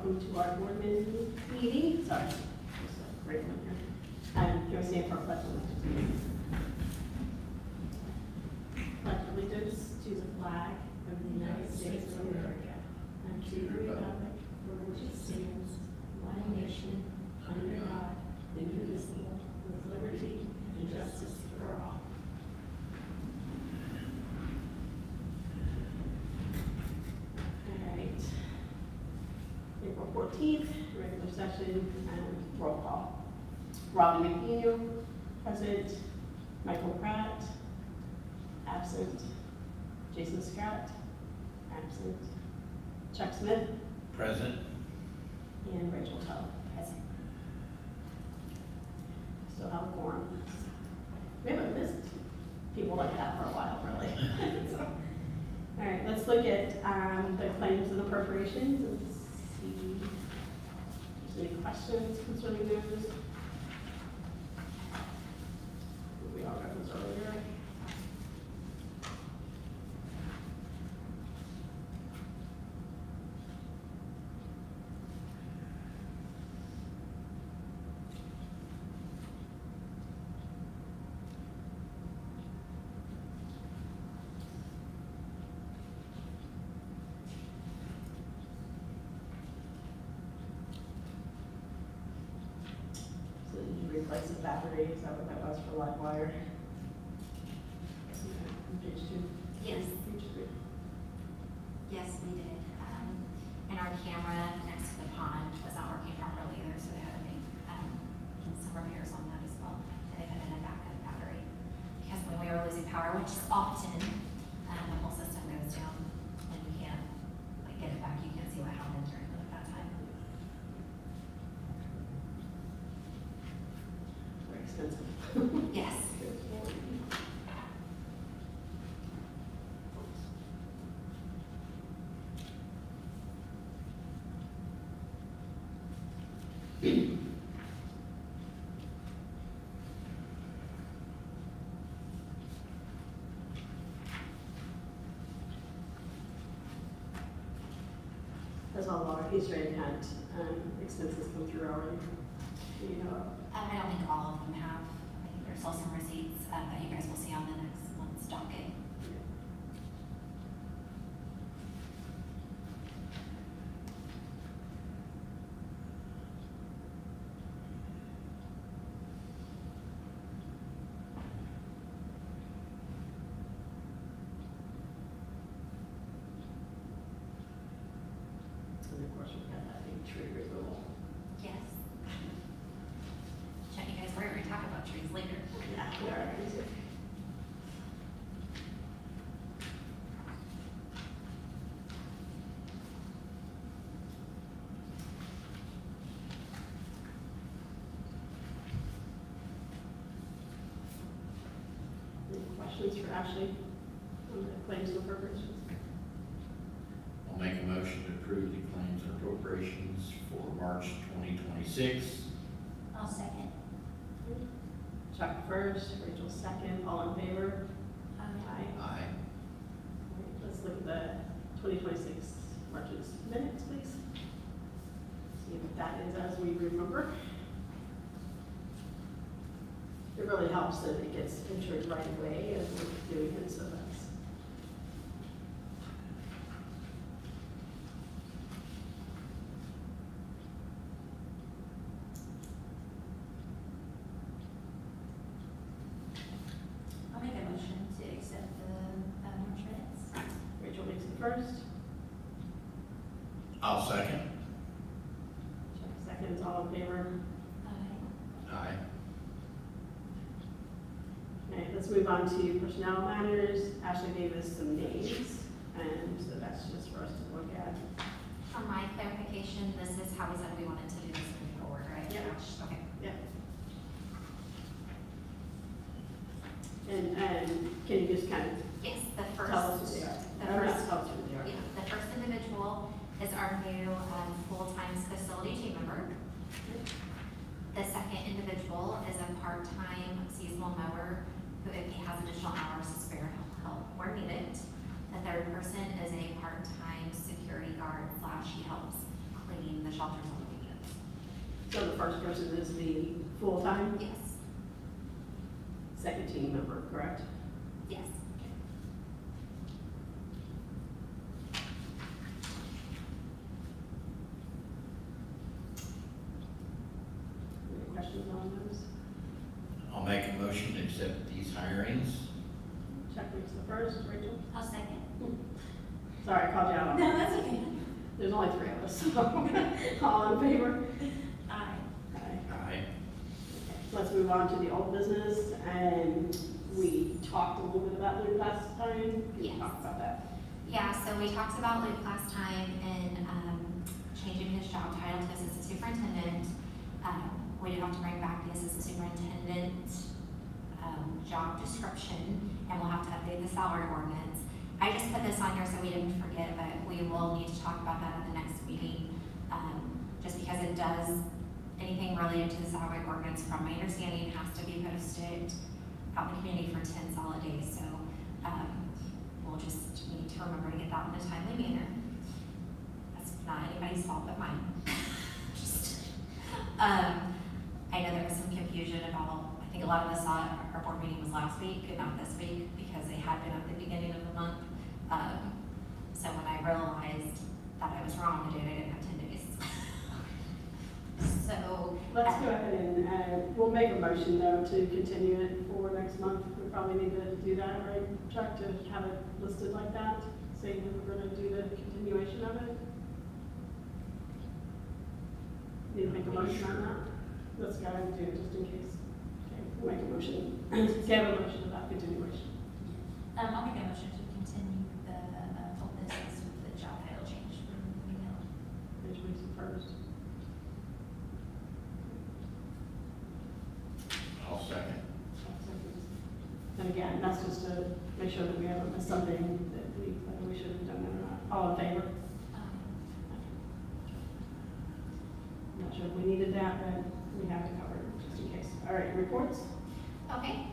welcome to our board meeting. Sorry, just a great one here. Can we stand for our pledge allegiance? Pledge allegiance to the flag of the United States of America and to the republic for which it stands, one nation, under God, indivisible, with liberty and justice for all. All right. April 14th, regular session and roll call. Robin McDaniel, present. Michael Pratt, absent. Jason Scott, absent. Chuck Smith, Present. and Rachel Tull, present. Still have a quorum. We haven't missed people like that for a while, really. So, all right, let's look at the claims and appropriations and see if there's any questions concerning those. We all got those earlier. So did you replace the battery? Is that what that was for live wire? Page 2. Yes. Page 3. Yes, we did. And our camera next to the pond was not working properly either, so they had to make some repairs on that as well. And they put in a backup battery. Because when we were losing power, which is often, the whole system goes down and you can't get it back. You can't see what happened during that time. Very expensive. Yes. Has all our Easter egg hunt expenses come through already? Do you know? I don't think all of them have. I think there's still some receipts that you guys will see on the next month's docket. And of course, we've got that big tree removal. Yes. Check you guys, we're going to talk about trees later. Yeah, we are. Any questions for Ashley on the claims and appropriations? I'll make a motion to approve the claims and appropriations for March 2026. I'll second. Chuck first, Rachel second, all in favor? Aye. Aye. All right, let's look at the 2026 March's minutes, please. See if that is as we remember. It really helps that it gets entered right away as we're doing it, so that's. I'll make a motion to accept the March minutes. Rachel makes it first, I'll second. Chuck seconds, all in favor? Aye. Okay, let's move on to personnel matters. Ashley gave us some names, and so that's just for us to look at. For my clarification, this is how we said we wanted to do this moving forward, right? Yeah. Okay. Yeah. And can you just kind of Yes, the first. tell us who they are? The Or not first, tell us who they are. yeah, the first individual is our new full-time facility team member. The second individual is a part-time seasonal mower who, if he has additional hours to spare, he'll help where needed. The third person is a part-time security guard / he helps cleaning the shelters on the weekends. So the first person is the full-time, Yes, second team member, correct? yes. Any questions on those? I'll make a motion to accept these hirings. Chuck makes the first, Rachel? I'll second. Sorry, I called you out on No, that. that's okay. There's only three of us, so all in favor? Aye. Aye. Aye. Let's move on to the old business, and we talked a little bit about Luke last time. Can you Yes. talk about that? Yeah, so we talked about Luke last time and changing his job title to assistant superintendent. We did have to bring back the assistant superintendent job description, and we'll have to update the salary ordinance. I just put this on here so we didn't forget, but we will need to talk about that at the next meeting, just because it does, anything related to the salary ordinance, from my understanding, has to be posted out in the community for 10 solid days, so we'll just need to remember to get that in a timely manner. That's not anybody's fault but mine. Just, I know there was some confusion about, I think a lot of us saw our board meeting was last week and not this week because they had been at the beginning of the month. So when I realized that I was wrong, the date I didn't have 10 days. So. Let's go ahead and, we'll make a motion though to continue it for next month. We probably need to do that, right, Chuck, to have it listed like that, saying that we're gonna do the continuation of it? Need to make a motion on that? Let's go ahead and do it just in case. Okay, we'll make a motion. Do you have a motion about continuation? I'll make a motion to continue the whole business with the job title change for email. Rich makes it first. I'll second. And again, that's just to make sure that we haven't missed something that we should have done or not. All in favor? I'm not sure if we needed that, but we have it covered, just in case. All right, reports? Okay,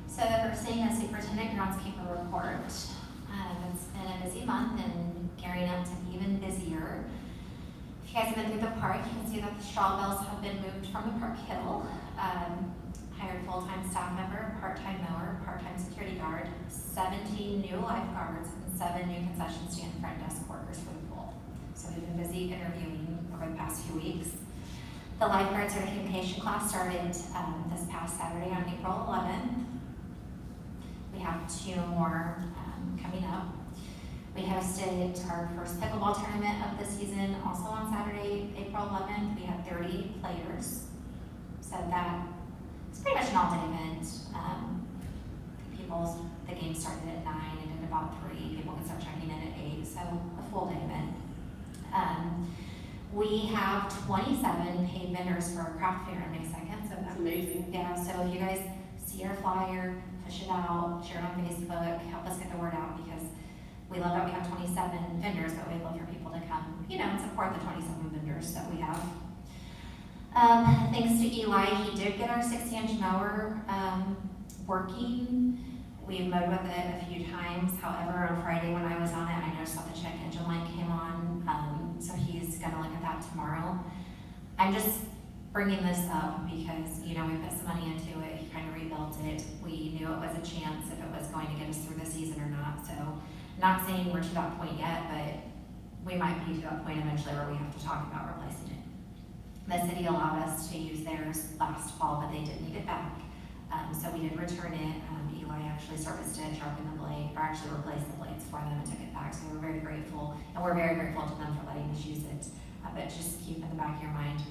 so the first thing is superintendent groundskeeper report. It's been a busy month and gearing up to be even busier. If you guys have been through the park, you can see that the straw bales have been moved from the park hill. Hired full-time staff member, part-time mower, part-time security guard, 17 new lifeguards, and 7 new concession stand front desk workers for the pool. So we've been busy interviewing over the past few weeks. The lifeguard certification class started this past Saturday on April 11th. We have 2 more coming up. We hosted our first pickleball tournament of the season also on Saturday, April 11th. We had 30 players. So that it's pretty much an all-day event. The game started at 9 and ended about 3. People can start checking in at 8, so a full day event. We have 27 paid vendors for our craft fair on May 2nd. So That's amazing. yeah, so if you guys see our flyer, push it out, share it on Facebook, help us get the word out, because we love that we have 27 vendors, but we'd love for people to come, and support the 27 vendors that we have. Thanks to Eli, he did get our 60-inch mower working. We've mowed with it a few times. However, on Friday when I was on it, I noticed that the check engine light came on. So he's gonna look at that tomorrow. I'm just bringing this up because, we put some money into it. He kind of rebuilt it. We knew it was a chance if it was going to get us through the season or not. So not saying we're to that point yet, but we might be to that point eventually where we have to talk about replacing it. The city allowed us to use theirs last fall, but they did need it back. So we did return it. Eli actually serviced it, sharpened the blade, or actually replaced the blades for them and took it back. So we're very grateful, and we're very grateful to them for letting us use it. But just keep in the back of your mind,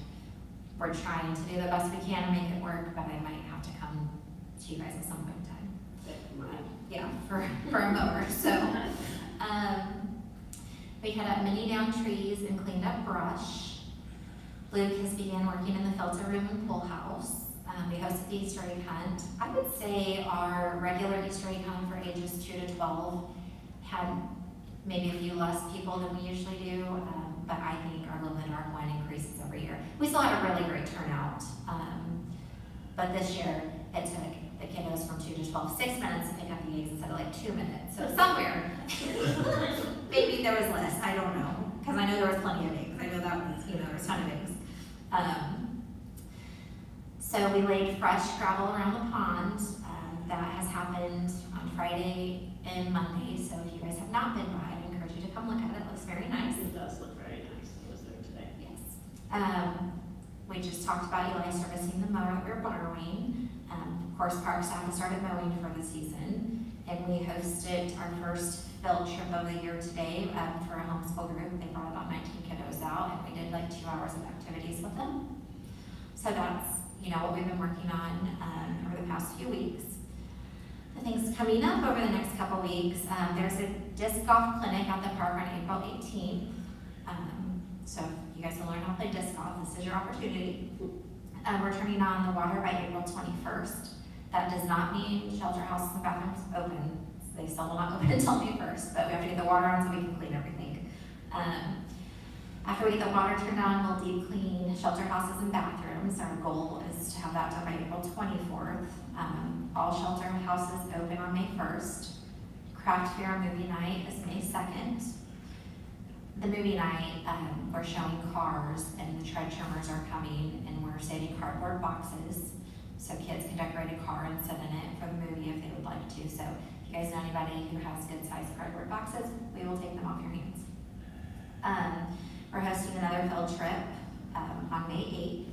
we're trying to do the best we can to make it work, but I might have to come to you guys at some point in time. Yeah, for a mower. So we cut up many down trees and cleaned up brush. Luke has begun working in the filter room and pool house. We hosted the Easter egg hunt. I would say our regular Easter egg hunt for ages 2 to 12 had maybe a few less people than we usually do, but I think our glow in the dark one increases every year. We still had a really great turnout, but this year it took the kiddos from 2 to 12 6 minutes to pick up the eggs instead of 2 minutes. So somewhere, maybe there was less. I don't know, because I know there was plenty of eggs. I know that was, So we laid fresh gravel around the pond. That has happened on Friday and Monday, so if you guys have not been by, I encourage you to come look at it. It looks very nice. It does look very nice. I was there today. Yes. We just talked about Eli servicing the mower that we're borrowing. Of course, park staff has started mowing for the season, and we hosted our first field trip of the year today for a homeschool group. They brought about 19 kiddos out, and we did like 2 hours of activities with them. So that's, what we've been working on over the past few weeks. The things coming up over the next couple weeks, there's a disc golf clinic at the park on April 18th. So if you guys will learn how to play disc golf, this is your opportunity. We're turning on the water by April 21st. That does not mean shelter houses and bathrooms open. They still will not open until May 1st, but we have to get the water on so we can clean everything. After we get the water turned on, we'll deep clean shelter houses and bathrooms. Our goal is to have that done by April 24th. All shelter houses open on May 1st. Craft fair movie night is May 2nd. The movie night, we're showing cars, and the tread trimmers are coming, and we're saving cardboard boxes so kids can decorate a car and sit in it for the movie if they would like to. So if you guys know anybody who has good sized cardboard boxes, we will take them off your hands. We're hosting another field trip on May 8th.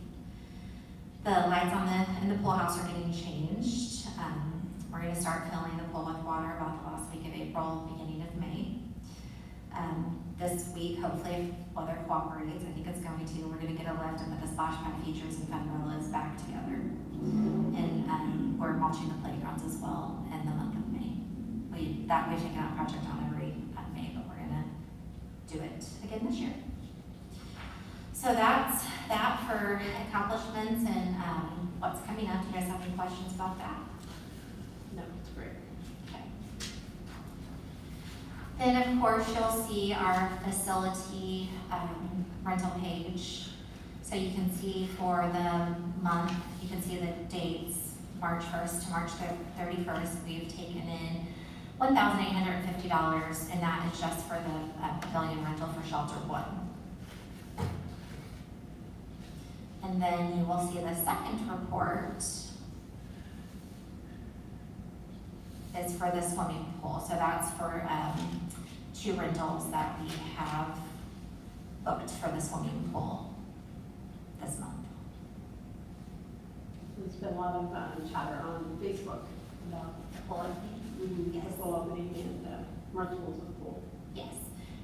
The lights in the pool house are getting changed. We're going to start filling the pool with water about the last week of April, beginning of May. This week, hopefully, if weather cooperates, I think it's going to, we're going to get a lift and put the splash pad features and fun villas back together. And we're mulching the playgrounds as well in the month of May. We've taken out project on every May, but we're going to do it again this year. So that's that for accomplishments and what's coming up. Do you guys have any questions about that? No, it's great. Okay. Then, of course, you'll see our facility rental page. So you can see for the month, you can see the dates, March 1st to March 31st, we've taken in $1,850, and that is just for the pavilion rental for Shelter 1. And then you will see the second report is for the swimming pool. So that's for 2 rentals that we have booked for the swimming pool this month. There's been a lot of chatter on Facebook about The pool opening? the pool opening and Martinsville's pool. Yes.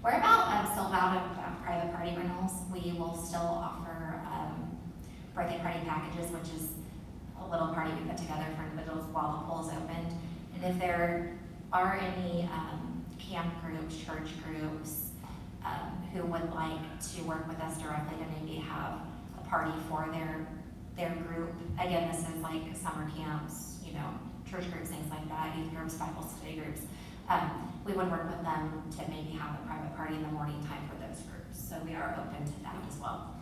We're about sold out of private party rentals. We will still offer birthday party packages, which is a little party we put together for individuals while the pool is opened. And if there are any camp groups, church groups who would like to work with us directly to maybe have a party for their group, again, this is like summer camps, church groups, things like that, youth groups, Bible study groups. We would work with them to maybe have a private party in the morning time for those groups. So we are open to that as well.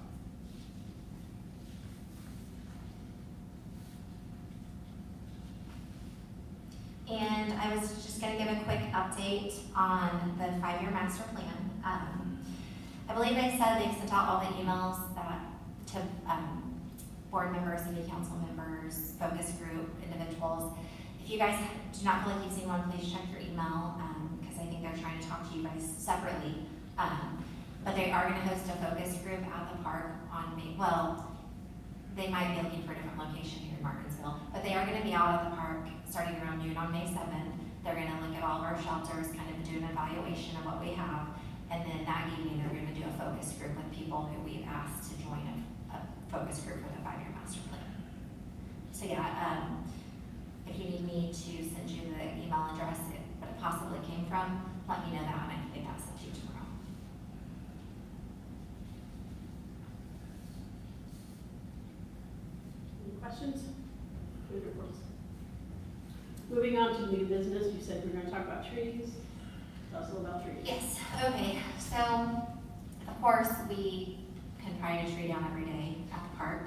And I was just going to give a quick update on the 5-year master plan. I believe they said they've sent out all the emails to board members, city council members, focus group, individuals. If you guys do not feel like you've seen one, please check your email because I think they're trying to talk to you guys separately. But they are going to host a focus group at the park on May. Well, they might be looking for a different location here in Martinsville, but they are going to be out at the park starting around noon on May 7th. They're going to look at all of our shelters, kind of do an evaluation of what we have, and then that evening they're going to do a focus group with people who we've asked to join a focus group for the 5-year master plan. So yeah, if you need me to send you the email address that it possibly came from, let me know that and I can get that sent to you tomorrow. Any questions? Good reports. Moving on to new business, you said we were going to talk about trees. Tell us a little about trees. Yes, okay, so of course we can pry a tree down every day at the park.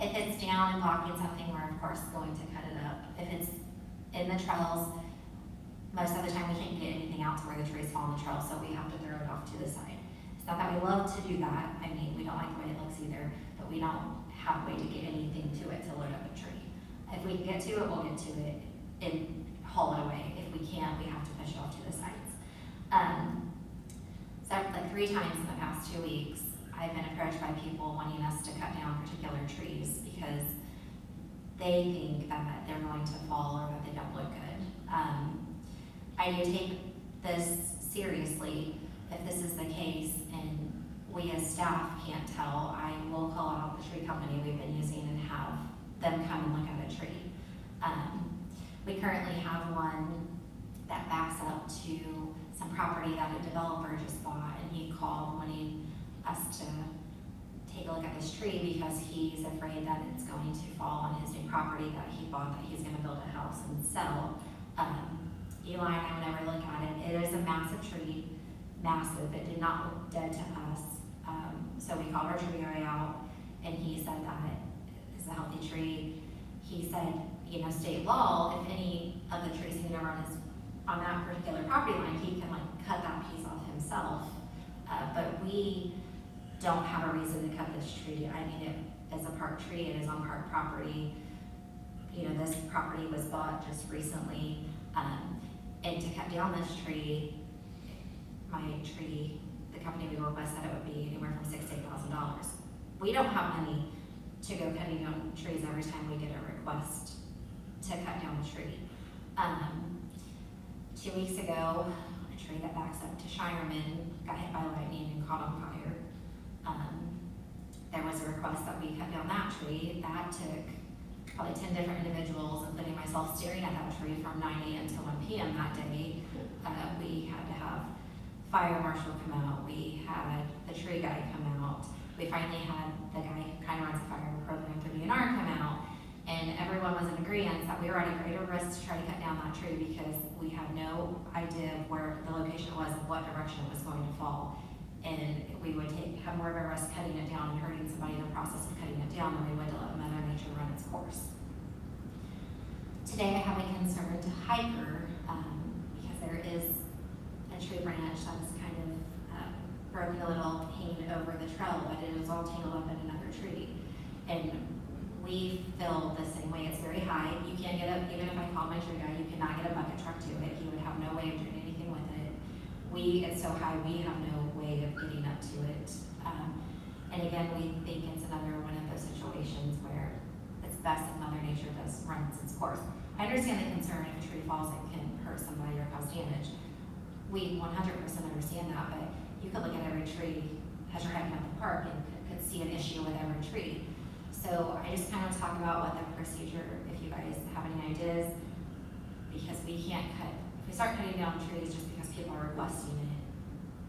If it's down and blocking something, we're of course going to cut it up. If it's in the trails, most of the time we can't get anything out to where the trees fall in the trail, so we have to throw it off to the side. It's not that we would love to do that. I mean, we don't like the way it looks either, but we don't have a way to get anything to it to load up a tree. If we can get to it, we'll get to it and haul it away. If we can't, we have to push it off to the sides. So like 3 times in the past 2 weeks, I've been approached by people wanting us to cut down particular trees because they think that they're going to fall or that they don't look good. I do take this seriously. If this is the case and we as staff can't tell, I will call out the tree company we've been using and have them come and look at a tree. We currently have one that backs up to some property that a developer just bought, and he called wanting us to take a look at this tree because he's afraid that it's going to fall on his new property that he bought, that he's gonna build a house and sell. Eli and I went over to look at it. It is a massive tree, massive. It did not look dead to us. So we called our tree guy out, and he said that it's a healthy tree. He said, you know, state law, if any of the trees hanging around is on that particular property line, he can like cut that piece off himself. But we don't have a reason to cut this tree. I mean, it is a park tree. It is on park property. You know, this property was bought just recently. And to cut down this tree, the company we work with said it would be anywhere from $6,000 to $8,000. We don't have money to go cutting down trees every time we get a request to cut down a tree. 2 weeks ago, a tree that backs up to Shireman got hit by lightning and caught on fire. There was a request that we cut down that tree. That took probably 10 different individuals, including myself, staring at that tree from 9 a.m. to 1 p.m. that day. We had to have fire marshal come out. We had the tree guy come out. We finally had the guy who kind of runs the fire program through DNR come out. And everyone was in agreement that we were at a greater risk to try to cut down that tree because we had no idea where the location was and what direction it was going to fall. And we would have more of a risk cutting it down and hurting somebody in the process of cutting it down than we would to let Mother Nature run its course. Today I have a concern to hiker because there is a tree branch that was kind of broken a little, hanging over the trail, but it was all tangled up in another tree. And we feel the same way. It's very high. You can't get up, even if I called my tree guy, you cannot get a bucket truck to it. He would have no way of doing anything with it. It's so high, we have no way of getting up to it. And again, we think it's another one of those situations where it's best if Mother Nature does run its course. I understand the concern if a tree falls, it can hurt somebody or cause damage. We 100% understand that, but you could look at every tree as you're hiking up the park and could see an issue with every tree. So I just kind of talk about what the procedure, if you guys have any ideas, because we can't cut, if we start cutting down trees just because people are requesting it,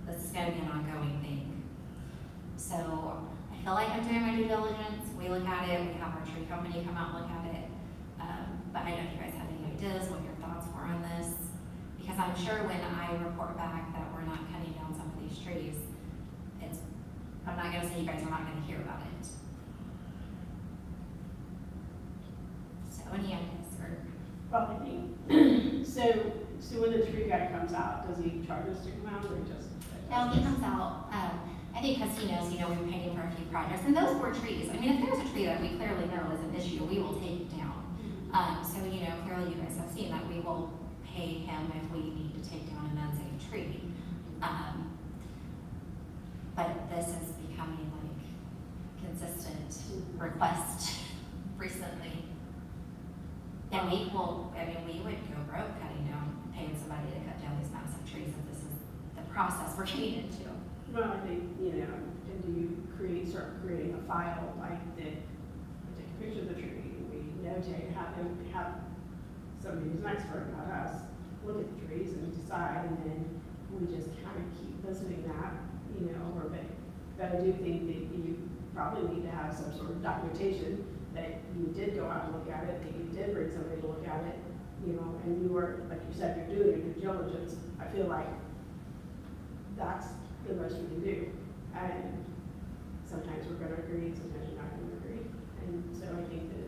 this is going to be an ongoing thing. So I feel like I'm doing my due diligence. We look at it, we have our tree company come out and look at it. But I don't know if you guys have any ideas, what your thoughts were on this. Because I'm sure when I report back that we're not cutting down some of these trees, I'm not going to say you guys are not going to hear about it. So any ideas? Well, I think, so when the tree guy comes out, does he charge us to come out or just? No, he comes out, I think because he knows, we're paying for a few projects, and those 4 trees, I mean, if there's a tree that we clearly know is an issue, we will take it down. So, clearly you guys have seen that we will pay him if we need to take down an unsafe tree. But this is becoming like consistent request recently. And we would go broke cutting down, paying somebody to cut down these massive trees if this is the process we're getting into. Well, I think, and do you start creating a file like that, we take a picture of the tree, we notate, have somebody who's an expert, not us, look at the trees and decide, and then we just kind of keep visiting that, over a bit. But I do think that you probably need to have some sort of documentation that you did go out and look at it, that you did bring somebody to look at it, and you were, like you said, you're doing your due diligence. I feel like that's the most we can do. And sometimes we're going to agree, sometimes we're not going to agree. And so I think that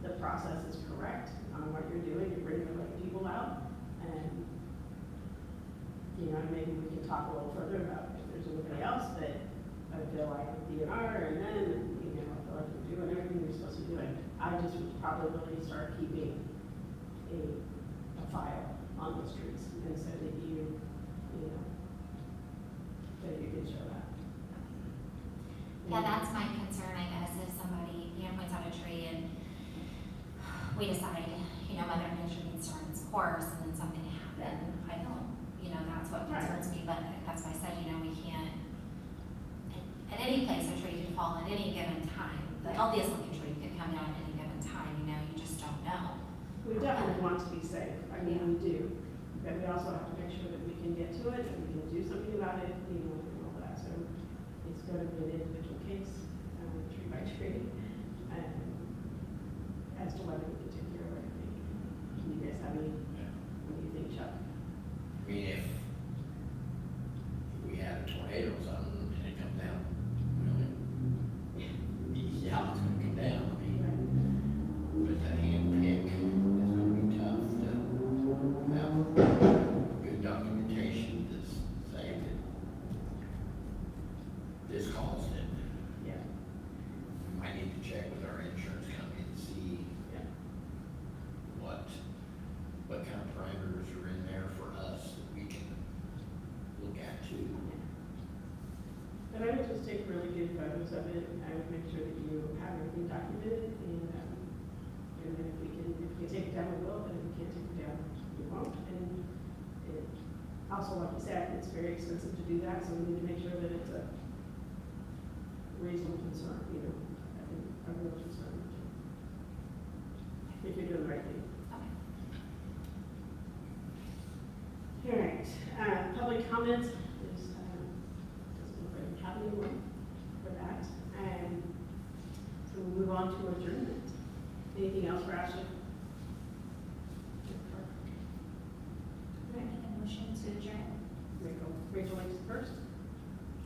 the process is correct on what you're doing. You're bringing the right people out. And, maybe we can talk a little further about if there's a anybody else, but I feel like with DNR and then, you know, I feel like you're doing everything you're supposed to be doing. I just would probably start keeping a file on those trees, and so that you know, that you can show that. Yeah, that's my concern, I guess, if somebody, you know, points out a tree and we decide, you know, Mother Nature needs to run its course and then something happened, I don't, you know, that's what concerns me, but that's why I said, you know, we can't, at any place a tree can fall at any given time. The healthiest looking tree could come down at any given time, you know, you just don't know. We definitely want to be safe, I mean, we do, but we also have to make sure that we can get to it, and we can do something about it, you know, and all that, so it's going to be an individual case, tree by tree, as to whether we can take care of everything. Do you guys have any, what do you think, Chuck? I mean, if we had a tornado or something and it comes down, well, yeah, it's gonna come down, I mean, but the hand pick is gonna be tough to have good documentation to say that this caused it. Yeah. We might need to check with our insurance company and see Yeah. what kind of parameters are in there for us that we can look at too. But I would just take really good photos of it, I would make sure that you have everything documented, and then if we can take it down, we will, but if we can't take it down, we won't. And it, also, like you said, it's very expensive to do that, so we need to make sure that it's a reasonable concern, you know, I think a real concern. If you're doing the right thing. Okay. All right, public comment is, doesn't look like we have anyone for that. So we'll move on to adjournment. Anything else for Ashley? I make a motion to adjourn. Rachel makes the first.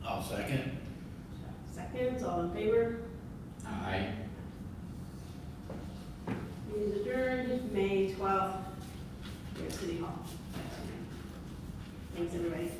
I'll second. Seconds, all in favor? Aye. Meeting is adjourned, May 12th, here at City Hall. Thanks, everybody.